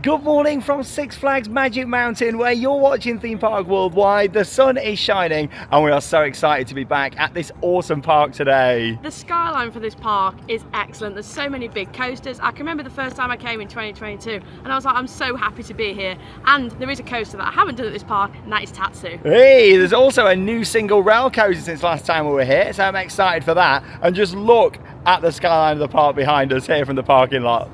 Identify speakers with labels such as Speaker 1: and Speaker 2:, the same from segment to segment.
Speaker 1: Good morning from Six Flags Magic Mountain, where you're watching Theme Park Worldwide. The sun is shining and we are so excited to be back at this awesome park today.
Speaker 2: The skyline for this park is excellent. There's so many big coasters. I can remember the first time I came in 2022 and I was like, I'm so happy to be here. And there is a coaster that I haven't done at this park, and that is Tatsu.
Speaker 1: Hey, there's also a new single rail coaster since last time we were here, so I'm excited for that. And just look at the skyline of the park behind us here from the parking lot.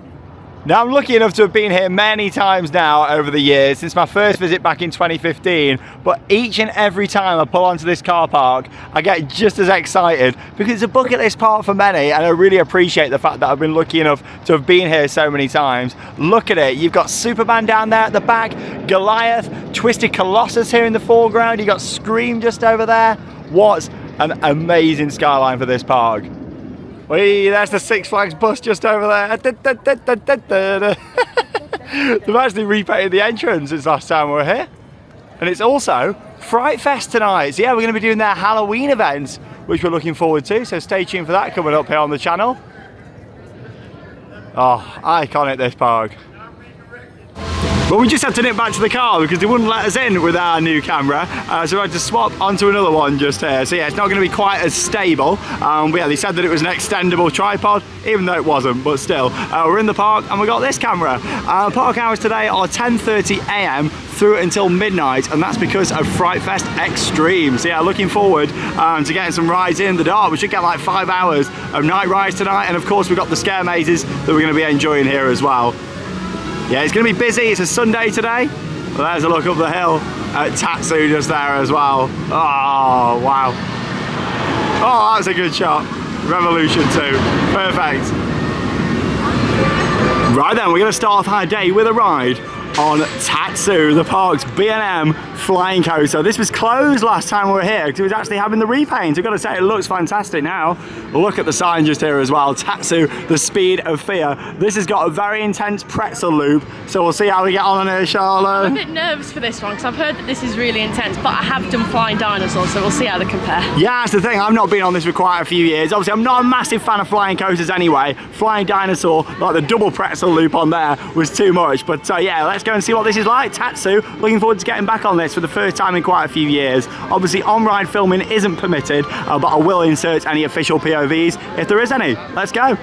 Speaker 1: Now, I'm lucky enough to have been here many times now over the years, since my first visit back in 2015, but each and every time I pull onto this car park, I get just as excited because it's a bucket list park for many, and I really appreciate the fact that I've been lucky enough to have been here so many times. Look at it, you've got Superman down there at the back, Goliath, Twisted Colossus here in the foreground, you've got Scream just over there. What an amazing skyline for this park. Whee, there's the Six Flags bus just over there. They've actually repainted the entrance since last time we were here. And it's also Fright Fest tonight. So yeah, we're going to be doing their Halloween events, which we're looking forward to. So stay tuned for that coming up here on the channel. Oh, iconic this park. Well, we just had to nip back to the car because they wouldn't let us in with our new camera, so we had to swap onto another one just here. So yeah, it's not going to be quite as stable, but yeah, they said that it was an extendable tripod, even though it wasn't, but still. We're in the park and we got this camera. Park hours today are 10:30 AM through until midnight, and that's because of Fright Fest Extreme. So yeah, looking forward to getting some rides in the dark. We should get like 5 hours of night rides tonight, and of course we've got the scare mazes that we're going to be enjoying here as well. Yeah, it's going to be busy. It's a Sunday today. Well, there's a look up the hill at Tatsu just there as well. Oh, wow. Oh, that's a good shot. Revolution 2. Perfect. Right then, we're going to start off our day with a ride on Tatsu, the park's B&M flying coaster. This was closed last time we were here because it was actually having the repaint. I've got to say, it looks fantastic now. Look at the sign just here as well. Tatsu, the speed of fear. This has got a very intense pretzel loop, so we'll see how we get on here, Charlotte.
Speaker 2: I'm a bit nervous for this one because I've heard that this is really intense, but I have done flying dinosaurs, so we'll see how they compare.
Speaker 1: Yeah, that's the thing. I've not been on this for quite a few years. Obviously, I'm not a massive fan of flying coasters anyway. Flying dinosaur, like the double pretzel loop on there, was too much. But yeah, let's go and see what this is like. Tatsu, looking forward to getting back on this for the first time in quite a few years. Obviously, on-ride filming isn't permitted, but I will insert any official POVs if there is any. Let's go.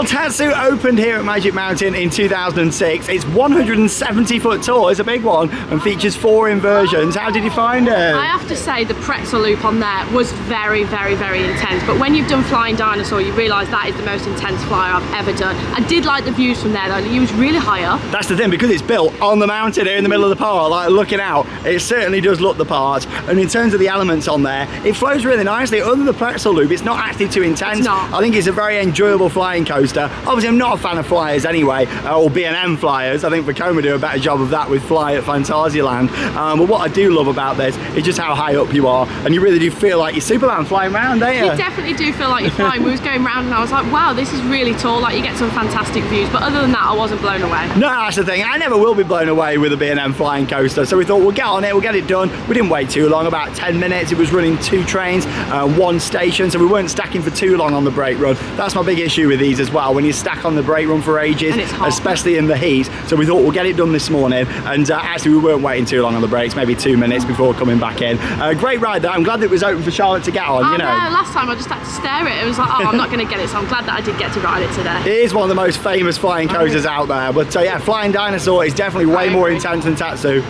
Speaker 1: Well, Tatsu opened here at Magic Mountain in 2006. It's 170 foot tall, it's a big one, and features 4 inversions. How did you find it?
Speaker 2: I have to say the pretzel loop on there was very, very, very intense. But when you've done Flying Dinosaur, you realise that is the most intense flyer I've ever done. I did like the views from there though. It was really high up.
Speaker 1: That's the thing, because it's built on the mountain here in the middle of the park, like looking out, it certainly does look the part. And in terms of the elements on there, it flows really nicely. Other than the pretzel loop, it's not actually too intense.
Speaker 2: It's not.
Speaker 1: I think it's a very enjoyable flying coaster. Obviously, I'm not a fan of flyers anyway, or B&M flyers. I think Vekoma do a better job of that with Fly at Phantasialand. But what I do love about this is just how high up you are, and you really do feel like you're Superman flying around, don't you?
Speaker 2: You definitely do feel like you're flying. We was going round and I was like, wow, this is really tall. Like, you get some fantastic views. But other than that, I wasn't blown away.
Speaker 1: No, that's the thing. I never will be blown away with a B&M flying coaster. So we thought we'll get on it, we'll get it done. We didn't wait too long, about 10 minutes. It was running 2 trains, 1 station, so we weren't stacking for too long on the brake run. That's my big issue with these as well. When you stack on the brake run for ages,
Speaker 2: and it's hot,
Speaker 1: especially in the heat. So we thought we'll get it done this morning, and actually we weren't waiting too long on the brakes, maybe 2 minutes before coming back in. Great ride though. I'm glad that it was open for Charlotte to get on, you know.
Speaker 2: Last time I just had to stare at it. It was like, oh, I'm not going to get it, so I'm glad that I did get to ride it today.
Speaker 1: It is one of the most famous flying coasters out there, but yeah, Flying Dinosaur is definitely way more intense than Tatsu.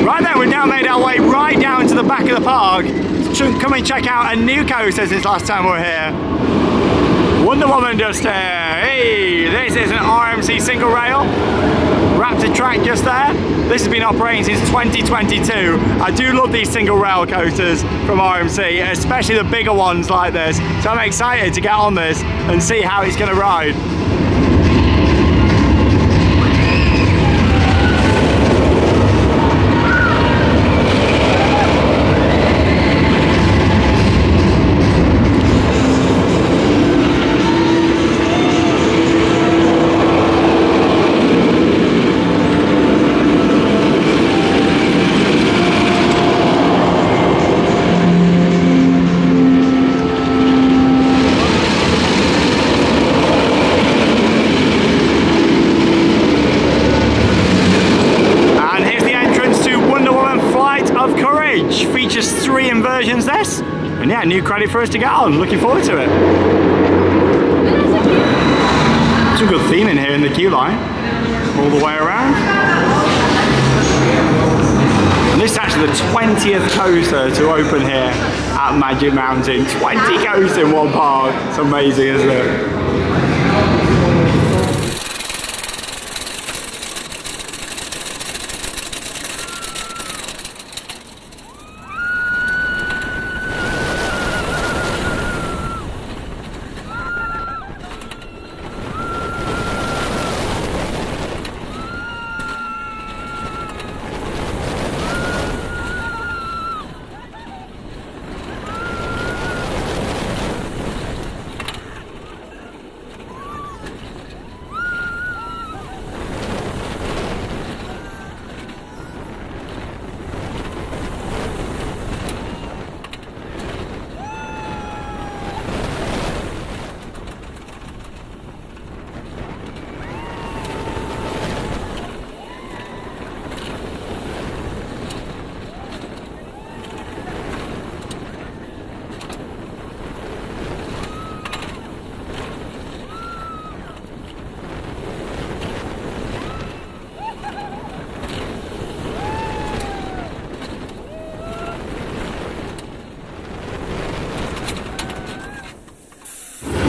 Speaker 1: Right then, we've now made our way right down to the back of the park. Come and check out a new coaster since last time we were here. Wonder Woman just here. Hey, this is an RMC single rail. Raptor track just there. This has been operating since 2022. I do love these single rail coasters from RMC, especially the bigger ones like this. So I'm excited to get on this and see how it's going to ride. Features 3 inversions this, and yeah, new credit for us to get on. Looking forward to it. Some good theming here in the queue line, all the way around. And this is actually the 20th coaster to open here at Magic Mountain. 20 coasters in one park. It's amazing, isn't it?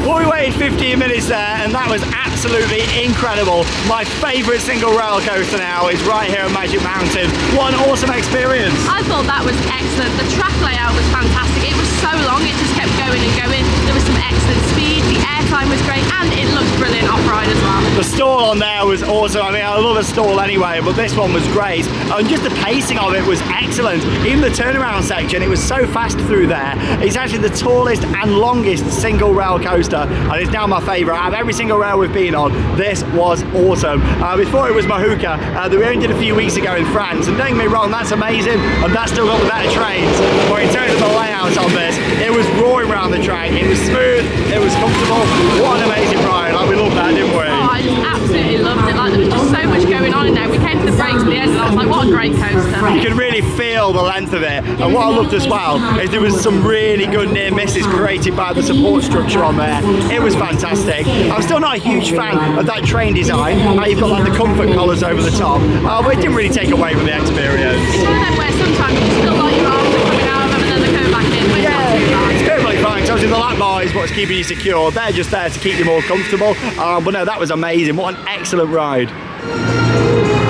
Speaker 1: Well, we waited 15 minutes there, and that was absolutely incredible. My favourite single rail coaster now is right here at Magic Mountain. What an awesome experience.
Speaker 2: I thought that was excellent. The track layout was fantastic. It was so long, it just kept going and going. There was some excellent speed, the airtime was great, and it looked brilliant off-ride as well.
Speaker 1: The stall on there was awesome. I mean, I love a stall anyway, but this one was great. And just the pacing of it was excellent. Even the turnaround section, it was so fast through there. It's actually the tallest and longest single rail coaster, and it's now my favourite. Out of every single rail we've been on, this was awesome. Before it was Mahuka, that we only did a few weeks ago in France, and don't get me wrong, that's amazing, and that's still got the better trains. But in terms of the layout on this, it was roaring around down the track. It was smooth, it was comfortable. What an amazing ride. Like, we loved that, didn't we?
Speaker 2: Oh, I just absolutely loved it. Like, there was just so much going on in there. We came to the brakes at the end and I was like, what a great coaster.
Speaker 1: You could really feel the length of it. And what I loved as well is there was some really good near misses created by the support structure on there. It was fantastic. I'm still not a huge fan of that train design. How you've got like the comfort collars over the top. But it didn't really take away from the experience.
Speaker 2: It's one of them where sometimes you still like your arms are coming out of them and then they go back in, but it's not too bad.
Speaker 1: It's perfectly fine. So obviously the lap bar is what's keeping you secure. They're just there to keep you more comfortable. But no, that was amazing. What an excellent ride.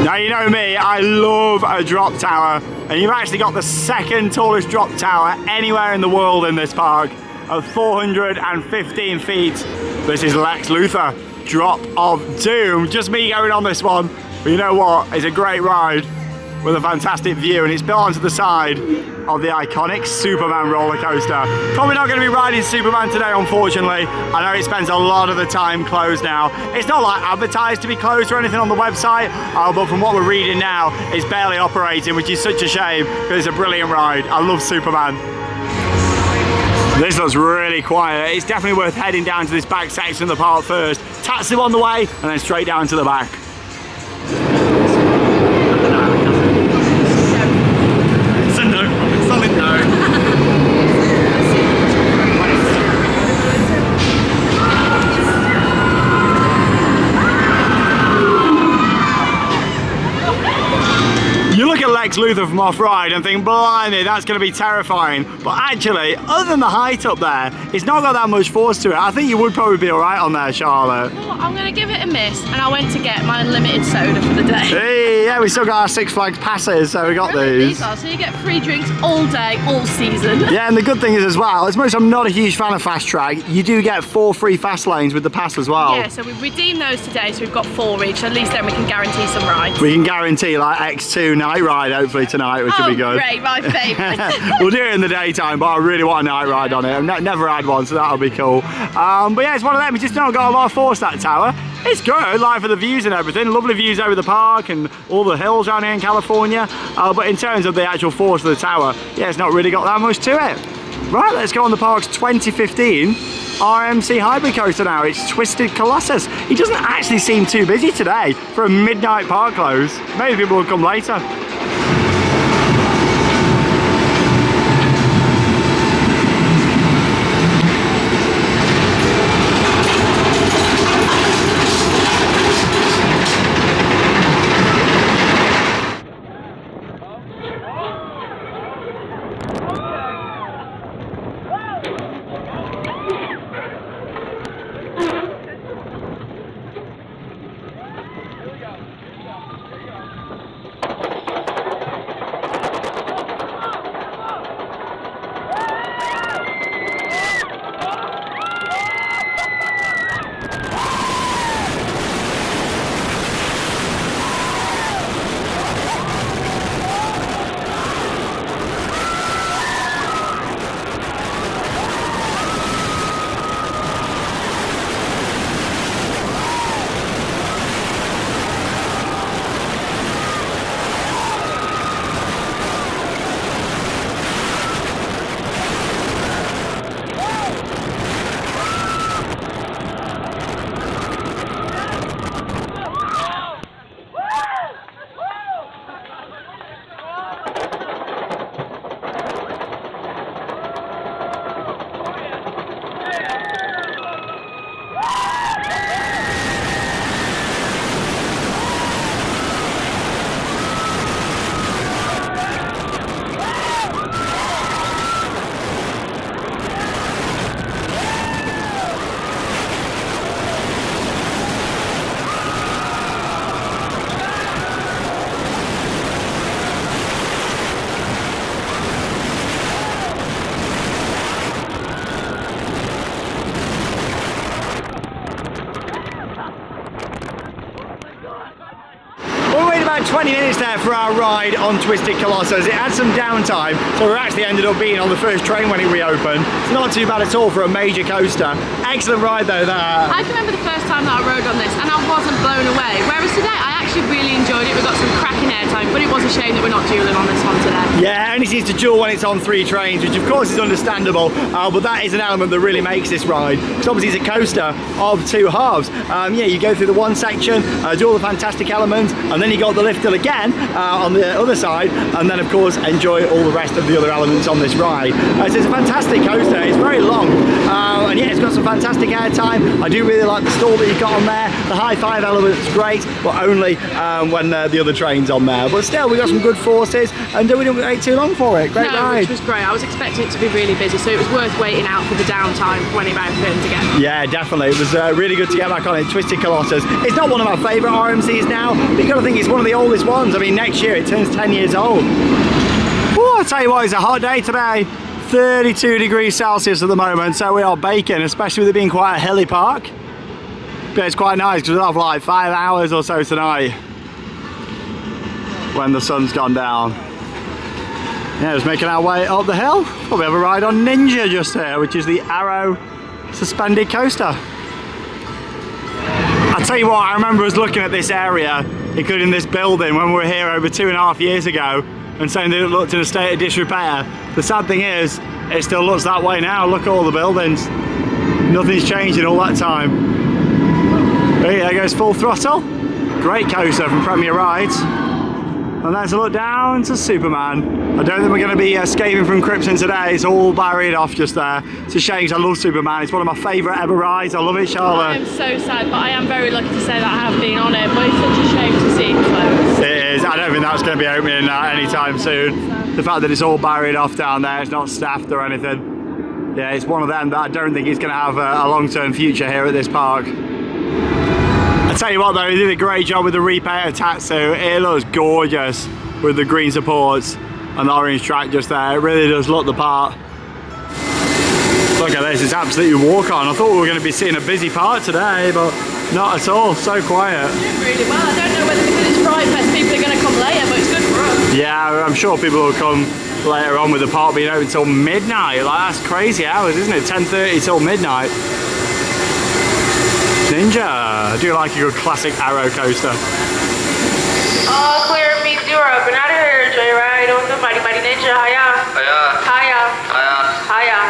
Speaker 1: Now, you know me, I love a drop tower, and you've actually got the second tallest drop tower anywhere in the world in this park of 415 feet. This is Lex Luthor, Drop of Doom. Just me going on this one, but you know what? It's a great ride with a fantastic view, and it's built onto the side of the iconic Superman roller coaster. Probably not going to be riding Superman today, unfortunately. I know it spends a lot of the time closed now. It's not like advertised to be closed or anything on the website, but from what we're reading now, it's barely operating, which is such a shame because it's a brilliant ride. I love Superman. This looks really quiet. It's definitely worth heading down to this back section of the park first. Tatsu on the way, and then straight down to the back. Solid no. You look at Lex Luthor from off-ride and think, blimey, that's going to be terrifying. But actually, other than the height up there, it's not got that much force to it. I think you would probably be all right on there, Charlotte.
Speaker 2: Well, I'm going to give it a miss, and I went to get my unlimited soda for the day.
Speaker 1: Hey, yeah, we still got our Six Flags passes, so we got these.
Speaker 2: These are, so you get free drinks all day, all season.
Speaker 1: Yeah, and the good thing is as well, as much as I'm not a huge fan of Fast Track, you do get 4 free fast lanes with the pass as well.
Speaker 2: Yeah, so we've redeemed those today, so we've got 4 each, so at least then we can guarantee some rides.
Speaker 1: We can guarantee like X2 night ride hopefully tonight, which will be good.
Speaker 2: Great, my favourite.
Speaker 1: We'll do it in the daytime, but I really want a night ride on it. I've never had one, so that'll be cool. But yeah, it's one of them. It's just not got a lot of force, that tower. It's good, like for the views and everything. Lovely views over the park and all the hills around here in California. But in terms of the actual force of the tower, yeah, it's not really got that much to it. Right, let's go on the park's 2015 RMC hybrid coaster now. It's Twisted Colossus. He doesn't actually seem too busy today for a midnight park close. Maybe people will come later. About 20 minutes there for our ride on Twisted Colossus. It had some downtime, so we actually ended up being on the first train when it reopened. It's not too bad at all for a major coaster. Excellent ride though there.
Speaker 2: I can remember the first time that I rode on this and I wasn't blown away, whereas today I actually really enjoyed it. We got some cracking airtime, but it was a shame that we're not dueling on this one today.
Speaker 1: Yeah, it only seems to duel when it's on 3 trains, which of course is understandable, but that is an element that really makes this ride. Because obviously it's a coaster of 2 halves. Yeah, you go through the one section, do all the fantastic elements, and then you got the lift hill again on the other side, and then of course enjoy all the rest of the other elements on this ride. So it's a fantastic coaster, it's very long, and yeah, it's got some fantastic airtime. I do really like the stall that you've got on there. The high 5 element's great, but only when the other train's on there. But still, we got some good forces, and we didn't wait too long for it. Great ride.
Speaker 2: Which was great. I was expecting it to be really busy, so it was worth waiting out for the downtime when it opened again.
Speaker 1: Yeah, definitely. It was really good to get back on it. Twisted Colossus. It's not one of my favourite RMCs now, but you've got to think it's one of the oldest ones. I mean, next year it turns 10 years old. Oh, I'll tell you what, it's a hot day today. 32 degrees Celsius at the moment, so we are baking, especially with it being quite a hilly park. But it's quite nice because we'll have like 5 hours or so tonight when the sun's gone down. Yeah, just making our way up the hill. Probably have a ride on Ninja just here, which is the Arrow suspended coaster. I'll tell you what, I remember us looking at this area, including this building, when we were here over 2.5 years ago, and saying that it looked in a state of disrepair. The sad thing is, it still looks that way now. Look at all the buildings. Nothing's changed in all that time. But there goes Full Throttle. Great coaster from Premier Rides. And there's a look down to Superman. I don't think we're going to be escaping from Krypton today. It's all barried off just there. It's a shame because I love Superman. It's one of my favourite ever rides. I love it, Charlotte.
Speaker 2: I am so sad, but I am very lucky to say that I have been on it. But it's such a shame to see it close.
Speaker 1: It is. I don't think that's going to be opening anytime soon. The fact that it's all barried off down there, it's not staffed or anything. Yeah, it's one of them that I don't think is going to have a long-term future here at this park. I tell you what though, he did a great job with the repaint of Tatsu. It looks gorgeous with the green supports and the orange track just there. It really does look the part. Look at this, it's absolutely walk on. I thought we were going to be seeing a busy part today, but not at all, so quiet.
Speaker 2: Doing really well. I don't know whether because it's Fright Fest people are going to come later, but it's good for us.
Speaker 1: Yeah, I'm sure people will come later on with the park being open till midnight. Like, that's crazy hours, isn't it? 10:30 till midnight. Ninja, I do like a good classic Arrow coaster.
Speaker 3: All clear, means you're up and out of here. Joyride on the Mighty Mighty Ninja. Hiya. Hiya. Hiya. Hiya. Hiya.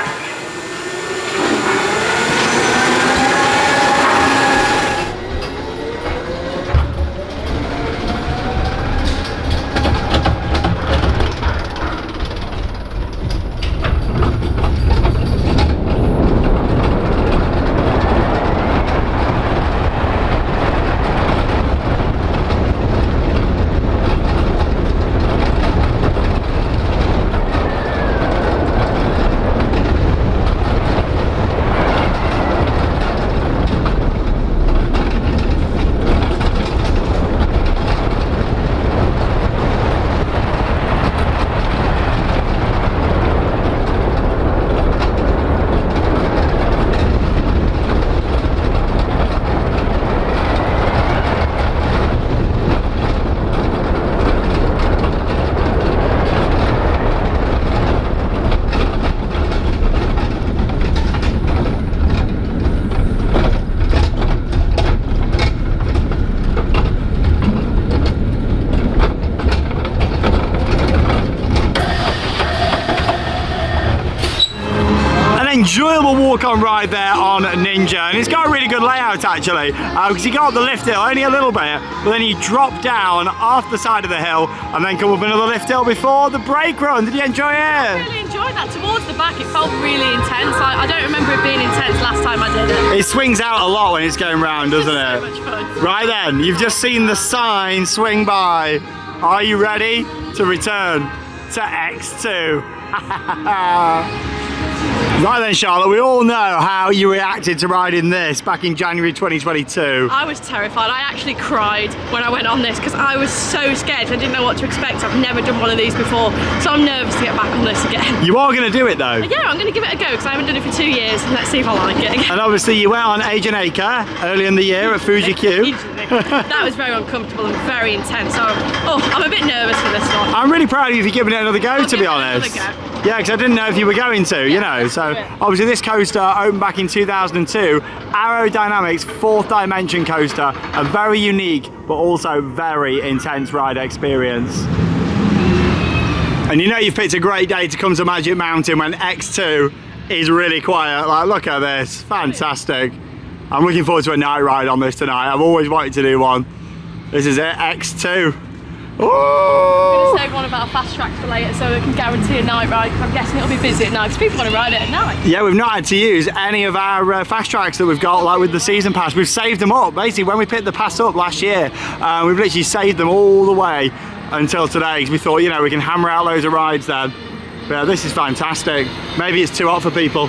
Speaker 1: Enjoyable walk-on ride there on Ninja, and it's got a really good layout actually, because you go up the lift hill only a little bit, but then you drop down off the side of the hill and then come up another lift hill before the brake run. Did you enjoy it?
Speaker 2: I really enjoyed that. Towards the back it felt really intense. I don't remember it being intense last time I did it.
Speaker 1: It swings out a lot when it's going round, doesn't it?
Speaker 2: So much fun.
Speaker 1: Right then, you've just seen the sign swing by. Are you ready to return to X2? Right then, Charlotte, we all know how you reacted to riding this back in January 2022.
Speaker 2: I was terrified. I actually cried when I went on this because I was so scared. I didn't know what to expect. I've never done one of these before, so I'm nervous to get back on this again.
Speaker 1: You are going to do it though?
Speaker 2: Yeah, I'm going to give it a go because I haven't done it for 2 years. Let's see if I like it again.
Speaker 1: And obviously you went on Age and Acre early in the year at Fuji Q.
Speaker 2: That was very uncomfortable and very intense. So, I'm a bit nervous for this one.
Speaker 1: I'm really proud of you for giving it another go, to be honest. Yeah, because I didn't know if you were going to, you know, so
Speaker 2: love it.
Speaker 1: obviously this coaster opened back in 2002. Aerodynamics, 4th dimension coaster. A very unique, but also very intense ride experience. And you know you've picked a great day to come to Magic Mountain when X2 is really quiet. Like, look at this, fantastic. I'm looking forward to a night ride on this tonight. I've always wanted to do one. This is it, X2.
Speaker 2: I'm going to save one of our fast tracks for later so we can guarantee a night ride. I'm guessing it'll be busy at night because people want to ride it at night.
Speaker 1: Yeah, we've not had to use any of our fast tracks that we've got, like with the season pass. We've saved them up. Basically, when we picked the pass up last year, we've literally saved them all the way until today because we thought, you know, we can hammer out loads of rides then. But yeah, this is fantastic. Maybe it's too hot for people.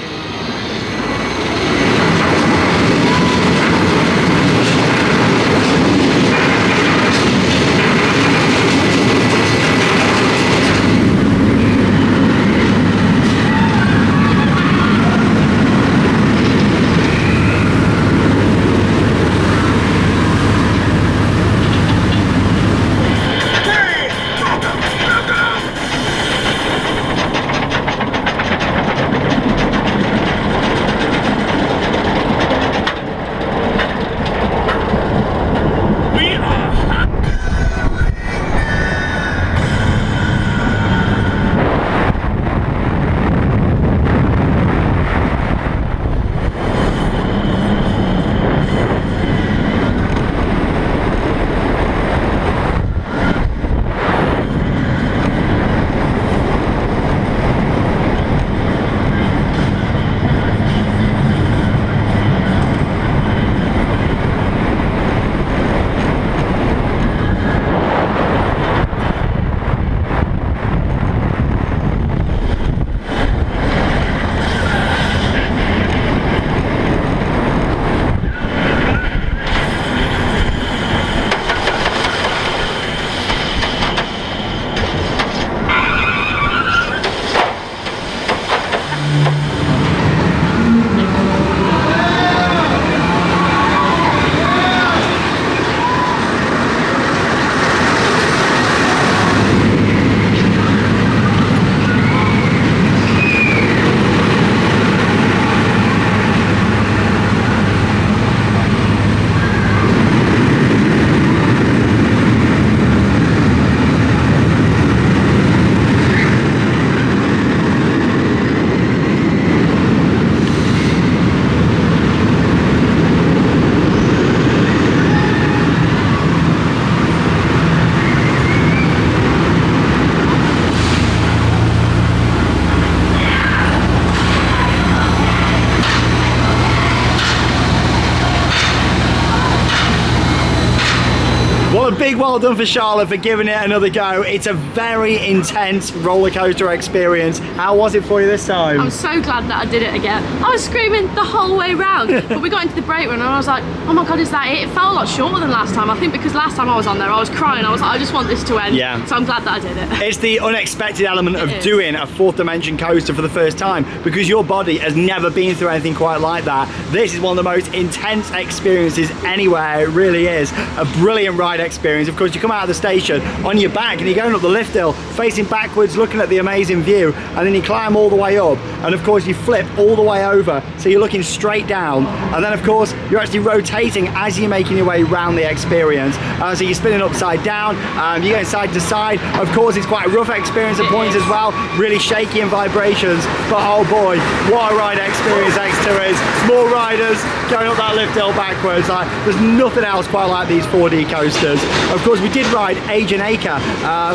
Speaker 1: Well, a big well done for Charlotte for giving it another go. It's a very intense roller coaster experience. How was it for you this time?
Speaker 2: I'm so glad that I did it again. I was screaming the whole way round, but we got into the break room and I was like, oh my God, is that it? It felt a lot shorter than last time. I think because last time I was on there, I was crying. I was like, I just want this to end.
Speaker 1: Yeah.
Speaker 2: So I'm glad that I did it.
Speaker 1: It's the unexpected element of doing a 4th dimension coaster for the first time because your body has never been through anything quite like that. This is one of the most intense experiences anywhere. It really is. A brilliant ride experience. Of course, you come out of the station on your back and you're going up the lift hill, facing backwards, looking at the amazing view, and then you climb all the way up, and of course you flip all the way over, so you're looking straight down, and then of course you're actually rotating as you're making your way around the experience. So you're spinning upside down, you're going side to side. Of course, it's quite a rough experience at points as well, really shaky and vibrations, but oh boy, what a ride experience X2 is. More riders going up that lift hill backwards. There's nothing else quite like these 4D coasters. Of course, we did ride Age and Acre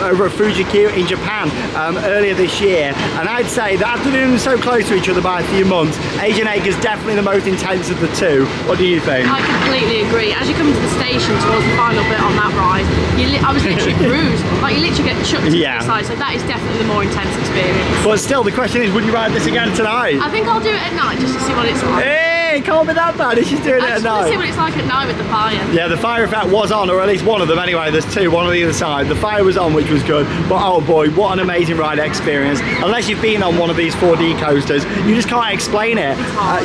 Speaker 1: over at Fuji-Q in Japan earlier this year, and I'd say that after doing them so close to each other by a few months, Age and Acre is definitely the most intense of the two. What do you think?
Speaker 2: I completely agree. As you come to the station towards the final bit on that ride, I was literally bruised. Like, you literally get chucked to the side, so that is definitely the more intense experience.
Speaker 1: But still, the question is, would you ride this again tonight?
Speaker 2: I think I'll do it at night just to see what it's like.
Speaker 1: Hey, it can't be that bad if she's doing it
Speaker 2: I
Speaker 1: at
Speaker 2: just want to see
Speaker 1: night.
Speaker 2: what it's like at night with the fire.
Speaker 1: Yeah, the fire effect was on, or at least one of them anyway. There's two, one on either side. The fire was on, which was good. But oh boy, what an amazing ride experience. Unless you've been on one of these 4D coasters, you just can't explain it.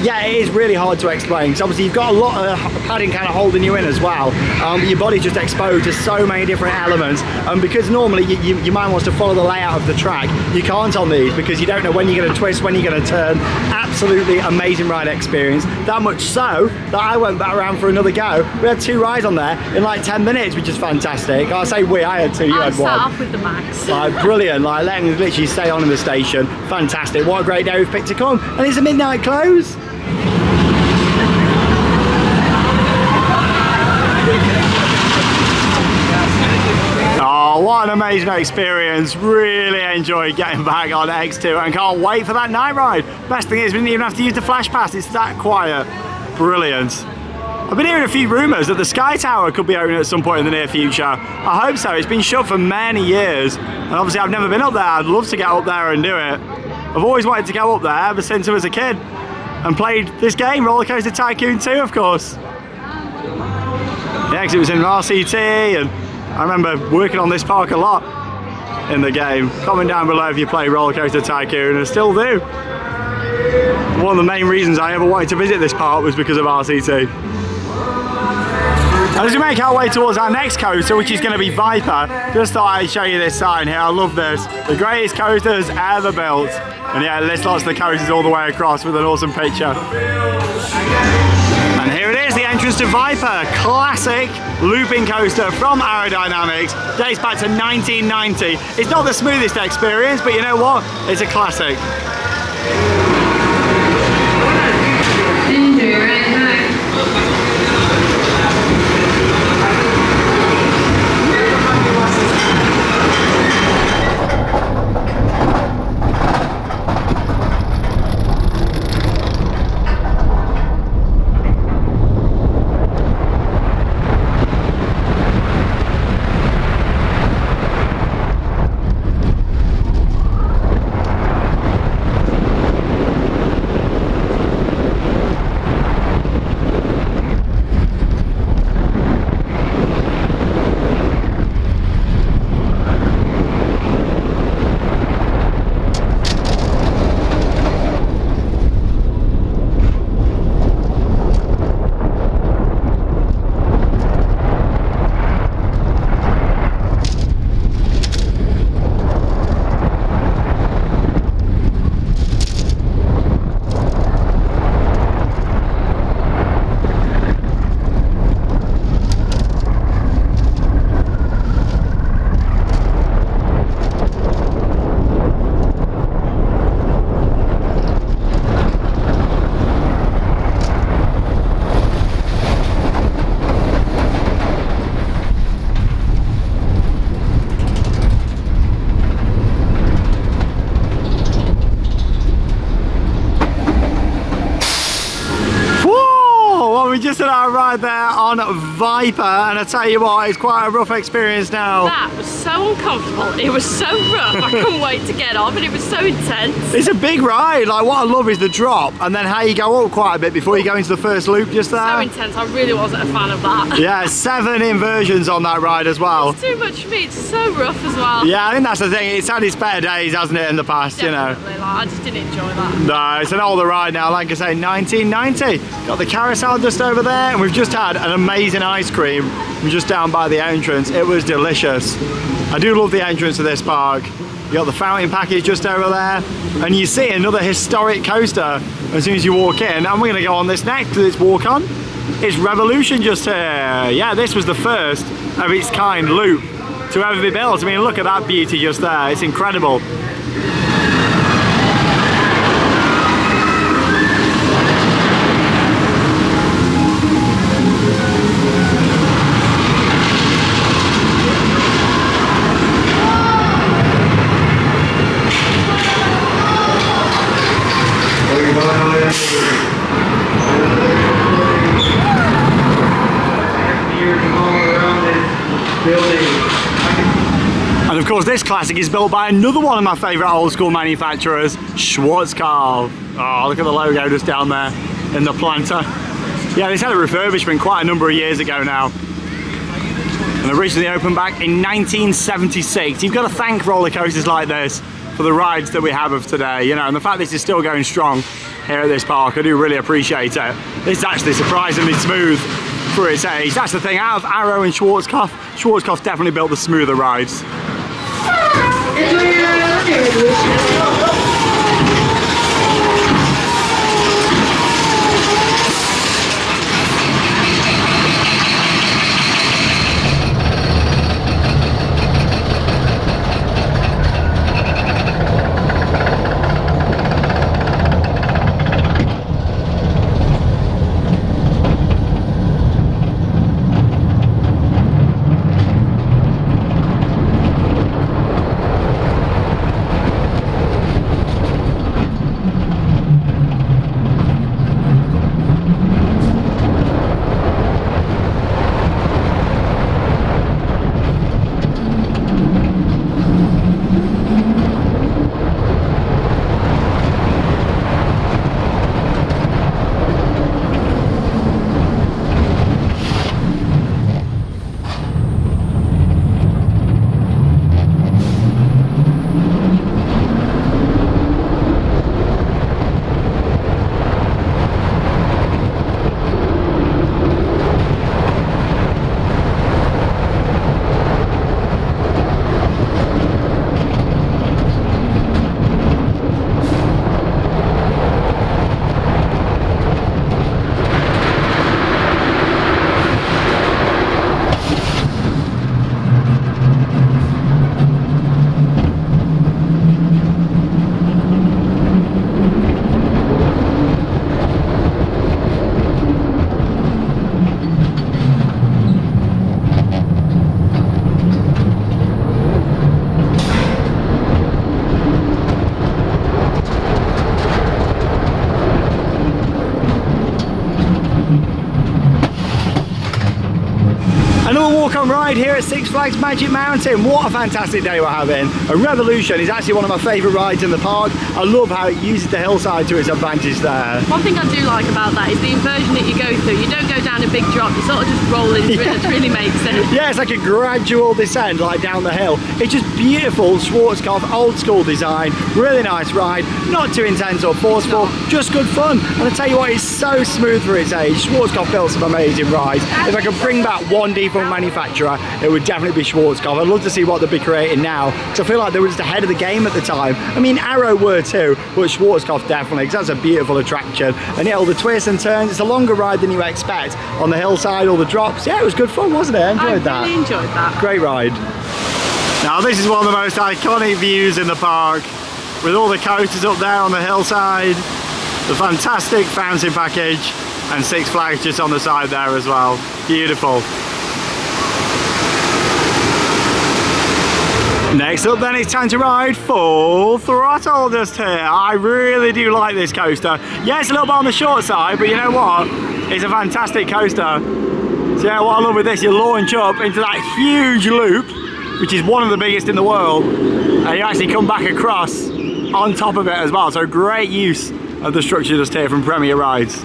Speaker 1: Yeah, it is really hard to explain. So obviously you've got a lot of padding kind of holding you in as well. Your body's just exposed to so many different elements. Because normally your mind wants to follow the layout of the track, you can't on these because you don't know when you're going to twist, when you're going to turn. Absolutely amazing ride experience. That much so that I went back around for another go. We had 2 rides on there in like 10 minutes, which is fantastic. I say I had 2, you had 1.
Speaker 2: I sat off with the max.
Speaker 1: Like brilliant, like letting us literally stay on in the station. Fantastic. What a great day we've picked to come. And it's a midnight close. Oh, what an amazing experience. Really enjoyed getting back on X2 and can't wait for that night ride. Best thing is we didn't even have to use the flash pass. It's that quiet. Brilliant. I've been hearing a few rumours that the Sky Tower could be open at some point in the near future. I hope so. It's been shut for many years. And obviously I've never been up there. I'd love to get up there and do it. I've always wanted to go up there ever since I was a kid. And played this game, Roller Coaster Tycoon 2, of course. Yeah, because it was in RCT, and I remember working on this park a lot in the game. Comment down below if you play Roller Coaster Tycoon, and I still do. One of the main reasons I ever wanted to visit this park was because of RCT. And as we make our way towards our next coaster, which is going to be Viper, just thought I'd show you this sign here. I love this. The greatest coasters ever built. And yeah, it lists lots of the coasters all the way across with an awesome picture. And here it is, the entrance to Viper. Classic looping coaster from Aerodynamics. Dates back to 1990. It's not the smoothest experience, but you know what? It's a classic. Just did our ride there on Viper, and I tell you what, it's quite a rough experience now.
Speaker 2: That was so uncomfortable. It was so rough. I couldn't wait to get off, and it was so intense.
Speaker 1: It's a big ride. Like, what I love is the drop, and then how you go up quite a bit before you go into the first loop just there.
Speaker 2: So intense. I really wasn't a fan of that.
Speaker 1: Yeah, 7 inversions on that ride as well.
Speaker 2: It's too much for me. It's so rough as well.
Speaker 1: Yeah, I think that's the thing. It's had its better days, hasn't it, in the past,
Speaker 2: Definitely,
Speaker 1: you know.
Speaker 2: like, I just didn't enjoy that.
Speaker 1: No, it's an older ride now, like I say, 1990. Got the carousel just over there, and we've just had an amazing ice cream just down by the entrance. It was delicious. I do love the entrance of this park. You got the fountain package just over there, and you see another historic coaster as soon as you walk in. And we're going to go on this next because it's walk on. It's Revolution just here. Yeah, this was the first of its kind loop to ever be built. I mean, look at that beauty just there. It's incredible. And of course this classic is built by another one of my favourite old school manufacturers, Schwarzkopf. Oh, look at the logo just down there. in the planter. Yeah, this had a refurbishment quite a number of years ago now. And originally opened back in 1976. You've got to thank roller coasters like this for the rides that we have of today, you know, and the fact this is still going strong here at this park, I do really appreciate it. This is actually surprisingly smooth for its age. That's the thing, out of Arrow and Schwarzkopf definitely built the smoother rides. Walk-on ride here at Six Flags Magic Mountain. What a fantastic day we're having. A Revolution is actually one of my favourite rides in the park. I love how it uses the hillside to its advantage there.
Speaker 2: One thing I do like about that is the inversion that you go through. You don't go down a big drop, you sort of just roll into it. It really makes sense.
Speaker 1: Yeah, it's like a gradual descent like down the hill. It's just beautiful Schwarzkopf old school design. Really nice ride. Not too intense or forceful, just good fun. And I tell you what, it's so smooth for its age. Schwarzkopf built some amazing rides. If I could bring back one default manufacturer, it would definitely be Schwarzkopf. I'd love to see what they'd be creating now, because I feel like they were just ahead of the game at the time. I mean, Arrow were too, but Schwarzkopf definitely, because that's a beautiful attraction. And yeah, all the twists and turns, it's a longer ride than you expect. On the hillside, all the drops, yeah, it was good fun, wasn't it? I enjoyed that.
Speaker 2: I really enjoyed that.
Speaker 1: Great ride. Now this is one of the most iconic views in the park, with all the coasters up there on the hillside, the fantastic fountain package, and Six Flags just on the side there as well. Beautiful. Next up then, it's time to ride Full Throttle just here. I really do like this coaster. Yeah, it's a little bit on the short side, but you know what? It's a fantastic coaster. So yeah, what I love with this, you launch up into that huge loop, which is one of the biggest in the world, and you actually come back across on top of it as well. So great use of the structure just here from Premier Rides.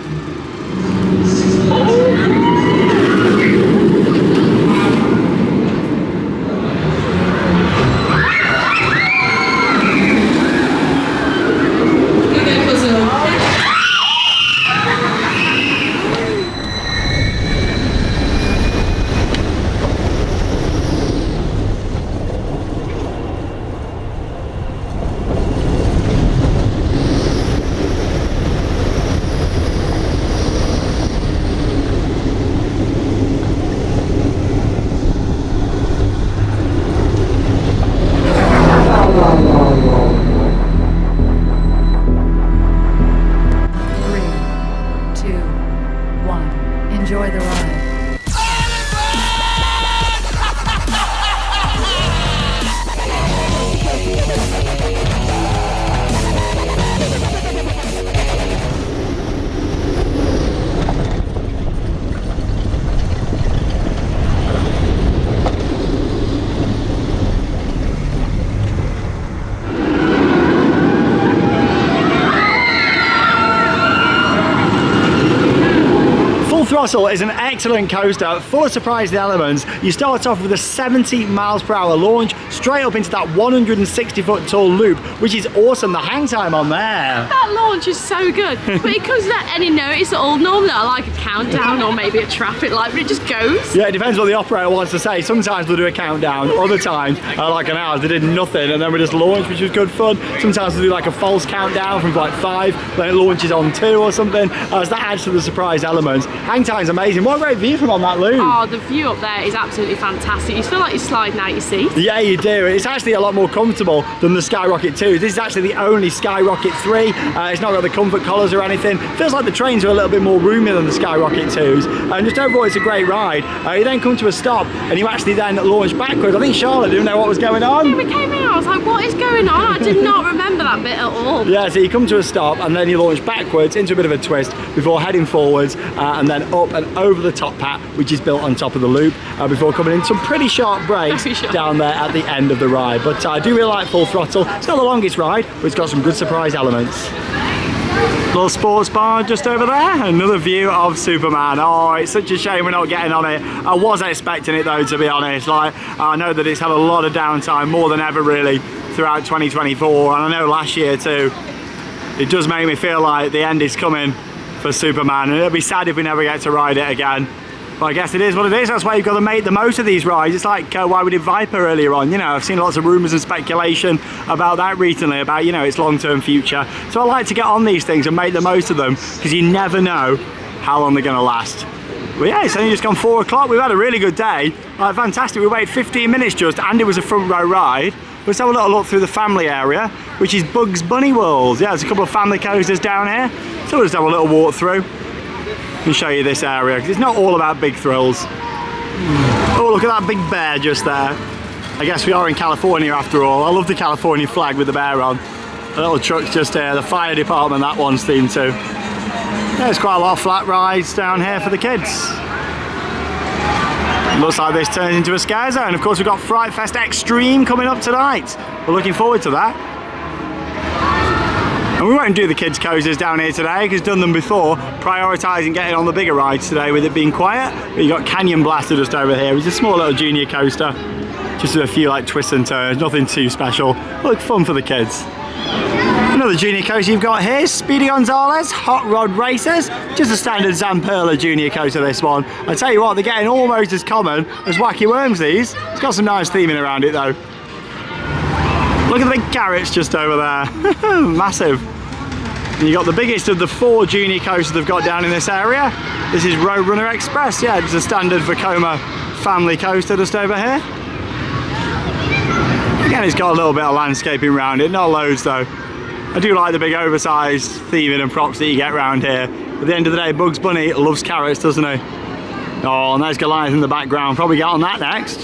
Speaker 1: Throttle is an excellent coaster full of surprising elements. You start off with a 70 miles per hour launch straight up into that 160 foot tall loop, which is awesome. The hang time on there.
Speaker 2: That launch is so good, but it comes without any notice at all. Normally I like a countdown or maybe a traffic light, but it just goes.
Speaker 1: Yeah, it depends what the operator wants to say. Sometimes they'll do a countdown, other times, like an hour, they did nothing and then we just launched, which was good fun. Sometimes they do like a false countdown from like 5, then it launches on 2 or something. So that adds to the surprise elements. Hang time's amazing. What a great view from on that loop.
Speaker 2: Oh, the view up there is absolutely fantastic. You feel like you're sliding out your seat.
Speaker 1: Yeah, you do. It's actually a lot more comfortable than the Skyrocket 2. This is actually the only Skyrocket 3. It's not got the comfort collars or anything. Feels like the trains are a little bit more roomy than the Skyrocket 2s. And just overall, it's a great ride. You then come to a stop and you actually then launch backwards. I think Charlotte didn't know what was going on.
Speaker 2: Yeah, we came in, I was like, what is going on? I did not remember that bit at all.
Speaker 1: Yeah, so you come to a stop and then you launch backwards into a bit of a twist before heading forwards and then up and over the top pat, which is built on top of the loop, before coming in some pretty sharp brakes down there at the end of the ride. But I do really like Full Throttle. It's not the longest ride, but it's got some good surprise elements. Little sports bar just over there, another view of Superman. Oh, it's such a shame we're not getting on it. I was expecting it though, to be honest. Like, I know that it's had a lot of downtime, more than ever really, throughout 2024, and I know last year too. It does make me feel like the end is coming for Superman, and it'll be sad if we never get to ride it again. But I guess it is what it is. That's why you've got to make the most of these rides. It's like why we did Viper earlier on. You know, I've seen lots of rumours and speculation about that recently, about, you know, its long-term future. So I like to get on these things and make the most of them, because you never know how long they're going to last. But yeah, it's only just gone 4 o'clock. We've had a really good day. Like, fantastic. We waited 15 minutes just, and it was a front row ride. Let's have a little look through the family area, which is Bugs Bunny World. Yeah, there's a couple of family coasters down here. So we'll just have a little walk through and show you this area, because it's not all about big thrills. Oh, look at that big bear just there. I guess we are in California after all. I love the California flag with the bear on. The little truck's just here, the fire department that one's themed to. There's quite a lot of flat rides down here for the kids. Looks like this turns into a scare zone. Of course, we've got Fright Fest Extreme coming up tonight. We're looking forward to that. And we won't do the kids' coasters down here today, because we've done them before, prioritising getting on the bigger rides today with it being quiet. But you've got Canyon Blaster just over here, which is a small little junior coaster. Just with a few like twists and turns, nothing too special. Look, fun for the kids. Another junior coaster you've got here, Speedy Gonzales Hot Rod Racers. Just a standard Zamperla junior coaster, this one. I tell you what, they're getting almost as common as Wacky Worms, these. It's got some nice theming around it though. Look at the big carrots just over there. Massive. And you've got the biggest of the 4 junior coasters they've got down in this area. This is Roadrunner Express. Yeah, it's a standard Vekoma family coaster just over here. Again, it's got a little bit of landscaping around it, not loads though. I do like the big oversized theming and props that you get around here. At the end of the day, Bugs Bunny loves carrots, doesn't he? Oh, and there's Goliath in the background. Probably get on that next.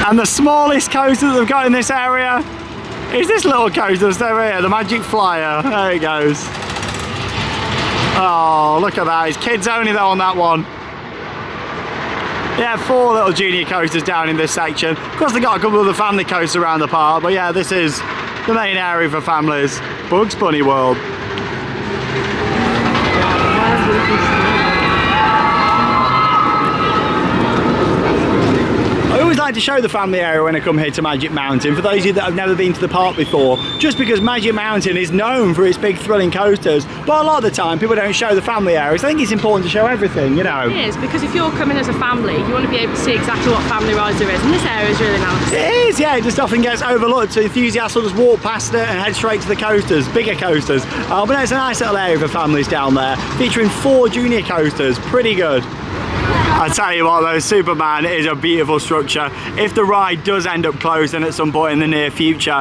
Speaker 1: And the smallest coaster that they've got in this area is this little coaster that's over here, the Magic Flyer. There it goes. Oh, look at that. It's kids only though on that one. Yeah, 4 little junior coasters down in this section. Of course, they've got a couple of the family coasters around the park, but yeah, this is the main area for families. Bugs Bunny World. I always like to show the family area when I come here to Magic Mountain, for those of you that have never been to the park before, just because Magic Mountain is known for its big thrilling coasters, but a lot of the time people don't show the family areas. I think it's important to show everything, you know.
Speaker 2: It is, because if you're coming as a family, you want to be able to see exactly what family rides there is, and this area is really nice.
Speaker 1: It is, yeah, it just often gets overlooked, so enthusiasts will just walk past it and head straight to the coasters, bigger coasters. But it's a nice little area for families down there, featuring 4 junior coasters, pretty good. I tell you what though, Superman is a beautiful structure. If the ride does end up closing at some point in the near future,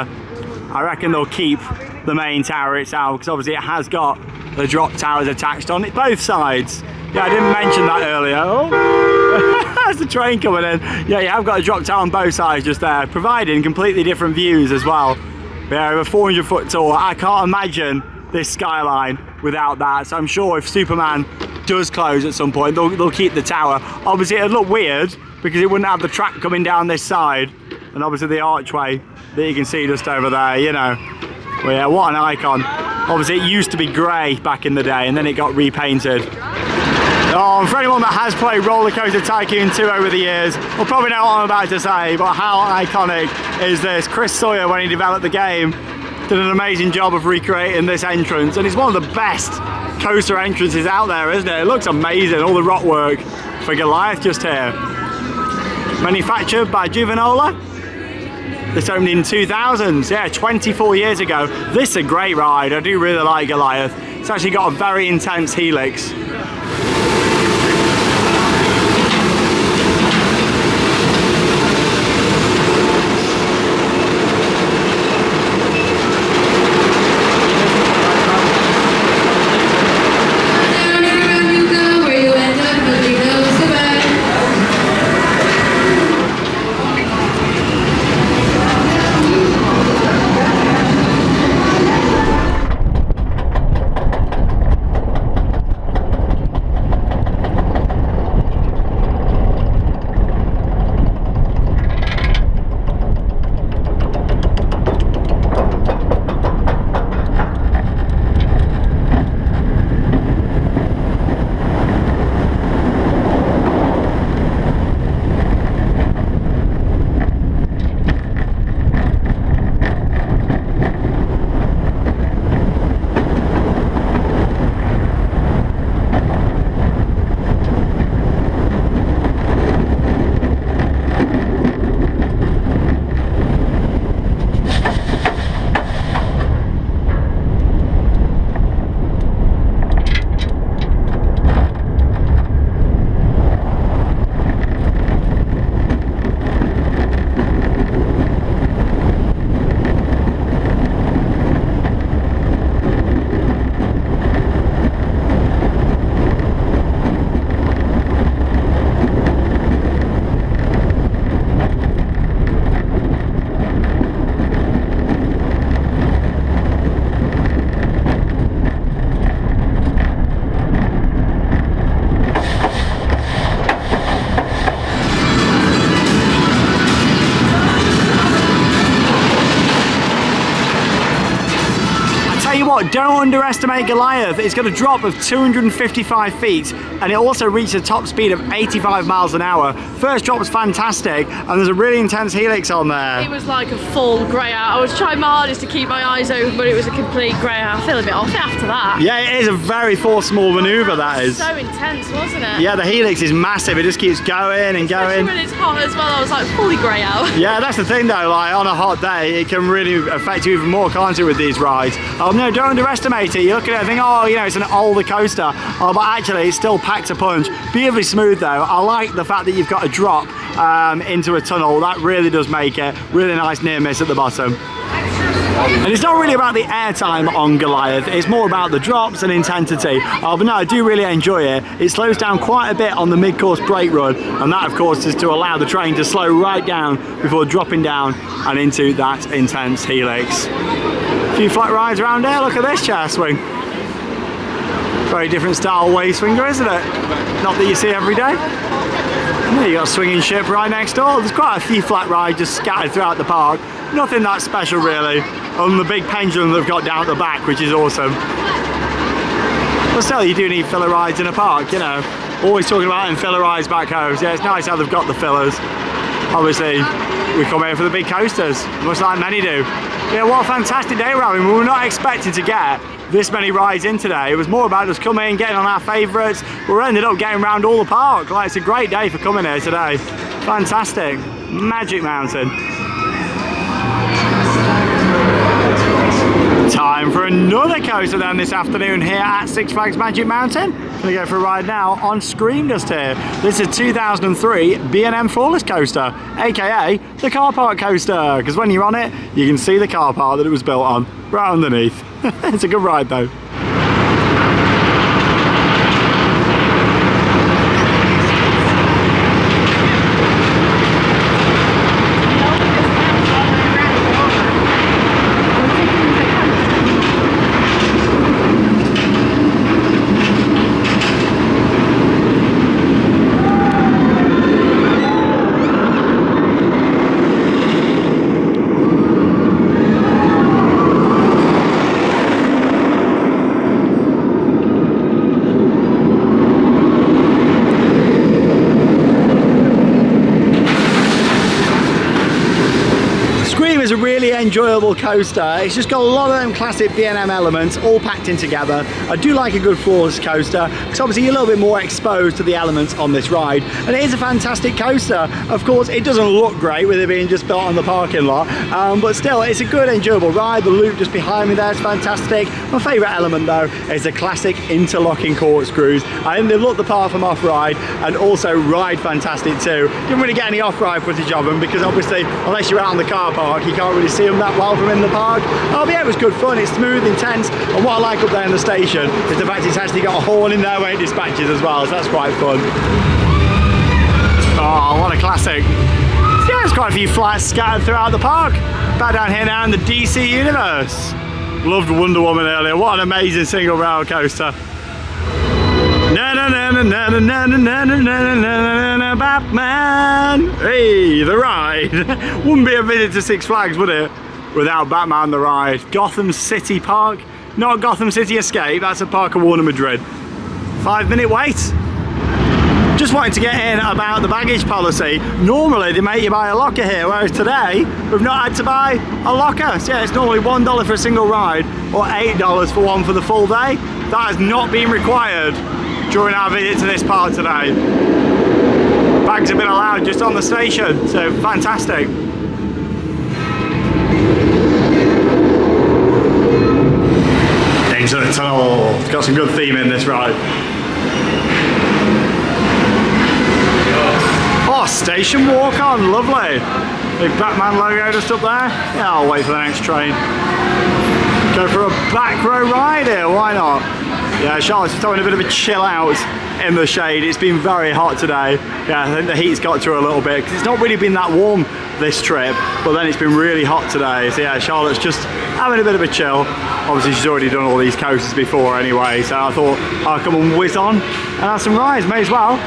Speaker 1: I reckon they'll keep the main tower itself, because obviously it has got the drop towers attached on it, both sides. Yeah, I didn't mention that earlier. Oh, there's the train coming in. Yeah, you have got a drop tower on both sides just there, providing completely different views as well. Yeah, over 400 foot tall. I can't imagine this skyline without that. So I'm sure if Superman does close at some point, they'll keep the tower. Obviously, it'd look weird because it wouldn't have the track coming down this side, and obviously the archway that you can see just over there, you know. Well, yeah, what an icon. Obviously, it used to be grey back in the day, and then it got repainted. Oh, and for anyone that has played Roller Coaster Tycoon 2 over the years, will probably know what I'm about to say, but how iconic is this? Chris Sawyer, when he developed the game, did an amazing job of recreating this entrance, and it's one of the best coaster entrances out there, isn't it? It looks amazing, all the rock work for Goliath just here. Manufactured by Juvenola. This opened in 2000s, yeah, 24 years ago. This is a great ride, I do really like Goliath. It's actually got a very intense helix. Don't underestimate Goliath. It's got a drop of 255 feet, and it also reached a top speed of 85 miles an hour. First drop was fantastic, and there's a really intense helix on there.
Speaker 2: It was like a full grey out. I was trying my hardest to keep my eyes open, but it was a complete grey out. I feel a bit off after that.
Speaker 1: Yeah, it is a very forcible manoeuvre, that is.
Speaker 2: So intense, wasn't it?
Speaker 1: Yeah, the helix is massive. It just keeps going and going.
Speaker 2: Especially when it's hot as well. I was like fully grey out.
Speaker 1: Yeah, that's the thing though, like on a hot day, it can really affect you even more, can't it, with these rides? Oh no, don't underestimate it. You look at it and think, oh, you know, it's an older coaster. Oh, but actually, it still packs a punch. Beautifully smooth though. I like the fact that you've got a drop into a tunnel. That really does make it really nice near miss at the bottom. And it's not really about the airtime on Goliath, it's more about the drops and intensity. But no, I do really enjoy it. It slows down quite a bit on the mid-course brake run, and that of course is to allow the train to slow right down before dropping down and into that intense helix. A few flat rides around here. Look at this chair swing. Very different style wave swinger, isn't it? Not that you see every day. Yeah, you got a swinging ship right next door. There's quite a few flat rides just scattered throughout the park. Nothing that special really, on the big pendulum they've got down at the back, which is awesome. But still, you do need filler rides in a park, you know. Always talking about having filler rides back home. Yeah, it's nice how they've got the fillers. Obviously, we come here for the big coasters, much like many do. Yeah, what a fantastic day we're having. We were not expecting to get this many rides in today. It was more about us coming in, getting on our favourites. We ended up getting around all the park. Like, it's a great day for coming here today. Fantastic. Magic Mountain. Time for another coaster then this afternoon here at Six Flags Magic Mountain. Gonna go for a ride now on Scream Dust here. This is 2003 B&M Flawless Coaster, aka the car park coaster, because when you're on it, you can see the car park that it was built on right underneath. It's a good ride though. Is a really enjoyable coaster. It's just got a lot of them classic B&M elements all packed in together. I do like a good flawless coaster because obviously you're a little bit more exposed to the elements on this ride, and it is a fantastic coaster. Of course it doesn't look great with it being just built on the parking lot, but still it's a good enjoyable ride. The loop just behind me there is fantastic. My favourite element though is the classic interlocking corkscrews. I think they look the part from off-ride and also ride fantastic too. Didn't really get any off-ride footage of them because obviously unless you're out on the car park you can't really see them that well from in the park. Oh, but yeah, it was good fun. It's smooth, intense, and what I like up there in the station is the fact it's actually got a horn in there when it dispatches as well, so that's quite fun. Oh, what a classic. So yeah, there's quite a few flights scattered throughout the park. Back down here now in the DC universe. Loved Wonder Woman earlier. What an amazing single rail coaster. Batman! Hey, the ride! Wouldn't be a visit to Six Flags, would it? Without Batman the ride. Gotham City Park, not Gotham City Escape, that's a Park of Warner Madrid. 5-minute wait. Just wanted to get in about the baggage policy. Normally they make you buy a locker here, whereas today we've not had to buy a locker. So yeah, it's normally $1 for a single ride or $8 for one for the full day. That has not been required during our visit to this park today. Bags have been allowed just on the station, so fantastic. Into the tunnel. It's got some good theme in this ride. Oh, station walk on, lovely. Big Batman logo just up there. Yeah, I'll wait for the next train. Go for a back row ride here, why not? Yeah, Charlotte's just having a bit of a chill out in the shade. It's been very hot today. Yeah, I think the heat's got to her a little bit because it's not really been that warm this trip, but then it's been really hot today. So yeah, Charlotte's just having a bit of a chill. Obviously she's already done all these coasters before anyway, so I thought I'll come and whiz on and have some rides, may as well.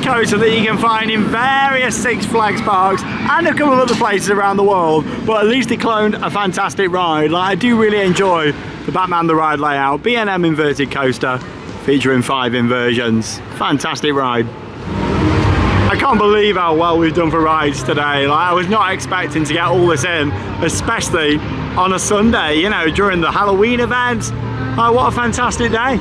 Speaker 1: Coaster that you can find in various Six Flags parks and a couple of other places around the world, but at least it cloned a fantastic ride. Like, I do really enjoy the Batman the Ride layout. B&M inverted coaster featuring 5 inversions. Fantastic ride. I can't can't believe how well we've done for rides today. Like, I was not expecting to get all this in, especially on a Sunday, you know, during the Halloween event. Oh, what a fantastic day.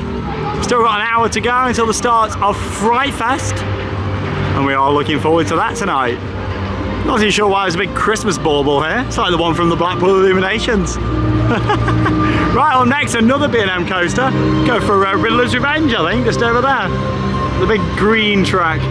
Speaker 1: Still got an hour to go until the start of Fright Fest, and we are looking forward to that tonight. Not too sure why there's a big Christmas bauble here. It's like the one from the Blackpool Illuminations. Right, on next, another B&M coaster. Go for Riddler's Revenge, I think, just over there. The big green track.